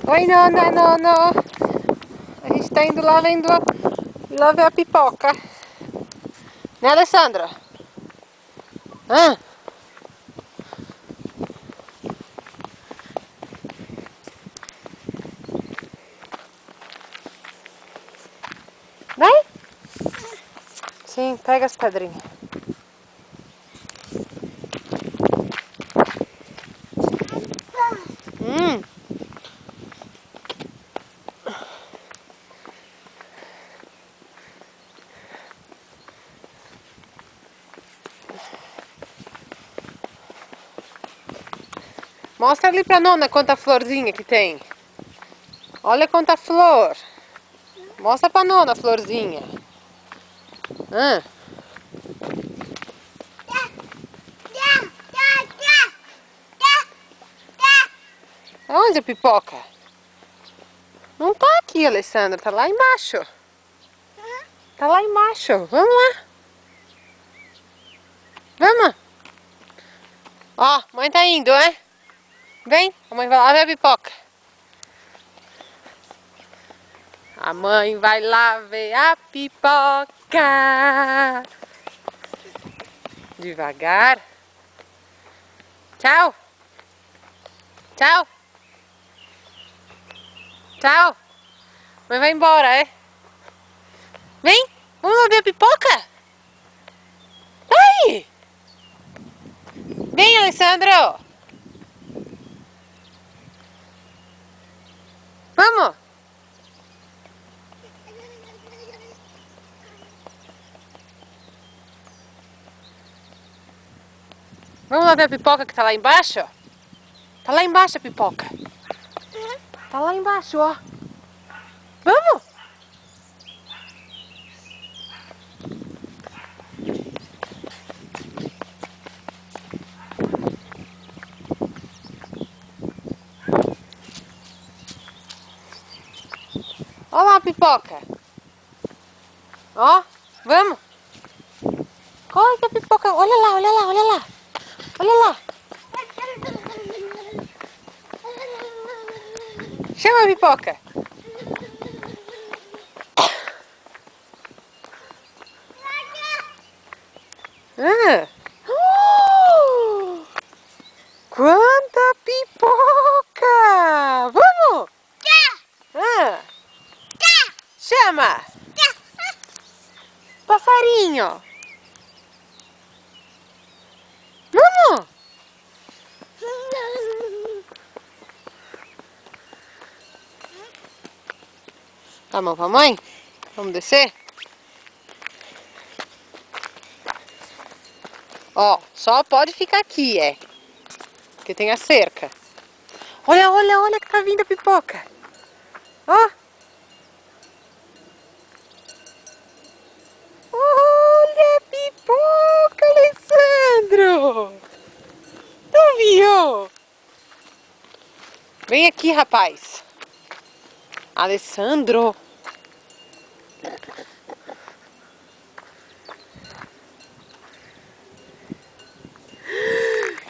Oi, Nona, Nono. A gente tá indo lá lá ver a pipoca. Né, Alessandra? Hã? Vem? Sim, pega as pedrinhas. Hum. Mostra ali pra Nona quanta florzinha que tem. Olha quanta flor. Mostra pra Nona a florzinha. Hã? Aonde a pipoca? Não tá aqui, Alessandra. Tá lá embaixo. Tá lá embaixo. Vamos lá. Vamos. Ó, mãe tá indo, né? Vem, a mãe vai lá ver a pipoca. A mãe vai lá ver a pipoca. Devagar. Tchau. Tchau. Tchau. Mãe vai embora, é? Vem, vamos lá ver a pipoca? Vai. Vem, Alessandro. Vamos. Vamos lá ver a pipoca que tá lá embaixo? Tá lá embaixo a pipoca. Tá lá embaixo, ó. Vamos. Olha lá a pipoca. Ó, vamos. Corre que a pipoca. Olha lá, olha lá, olha lá. Olha lá. Chama a pipoca. Ah. Quanta pipoca! Vamos! Ah. Chama! Passarinho! Vamos! Dá a mão pra mãe? Vamos descer? Ó, só pode ficar aqui, é. Porque tem a cerca. Olha, olha, olha que tá vindo a pipoca. Ó. Olha a pipoca, Alessandro. Tu viu? Vem aqui, rapaz. Alessandro.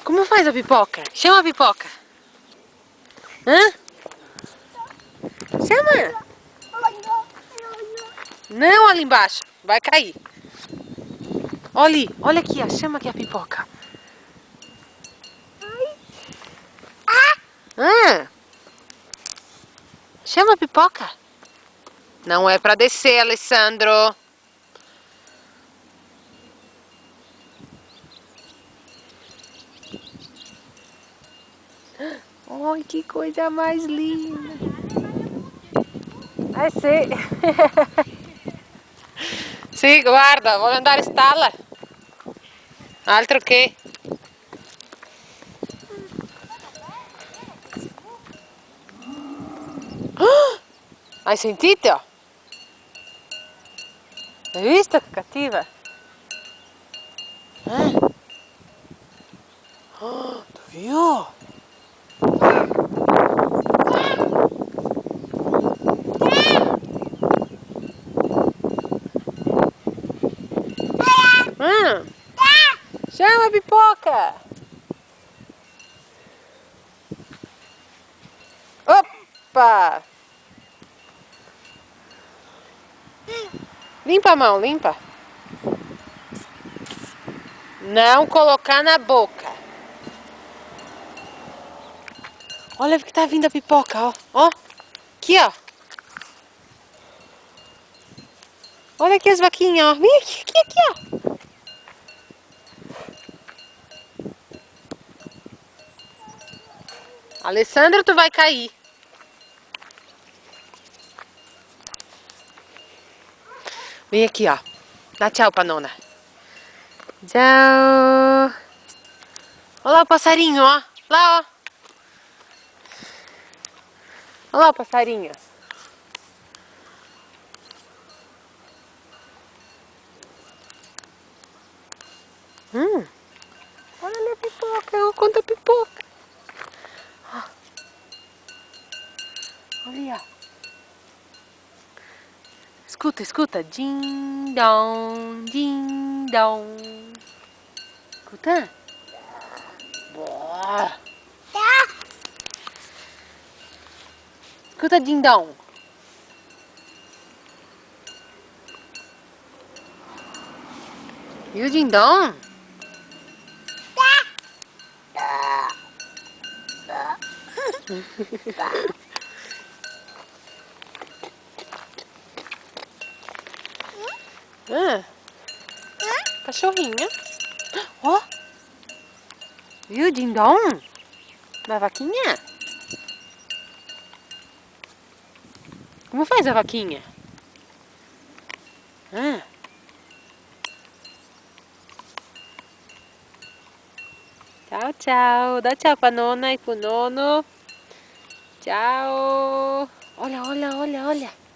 Como faz a pipoca? Chama a pipoca. Hã? Chama. Não, ali embaixo. Vai cair. Olha ali. Olha aqui, ó. Chama aqui a pipoca. Hã? Chama a pipoca. Não é pra descer, Alessandro. Ai, que coisa mais linda. Ai, sì. Sì, guarda, vuole andare in stalla? Altro che. Oh! Hai sentito? Hai visto che cattiva? Oh, tu viu? Chama a pipoca! Opa! Opa! Limpa a mão, limpa. Não colocar na boca. Olha que tá vindo a pipoca, ó. Ó. Aqui, ó. Olha aqui as vaquinhas, ó. Vem aqui, ó. Alessandro, tu vai cair. Vem aqui, ó. Dá tchau pra nona. Tchau. Olha lá o passarinho, ó. Lá, ó. Olha lá o passarinho. Olha ali a pipoca, ó. Quanta pipoca. Ó. Olha, ó. Escuta, escuta. Din, dong, din, dong. Escuta. Boa. Escuta, din, dong. Viu, din, dong? Cachorrinha. Ó. Viu, din, dong? Da vaquinha? Como faz a vaquinha? Tchau, tchau. Dá tchau pra nona e pro nono. Tchau. Olha, olha, olha, olha.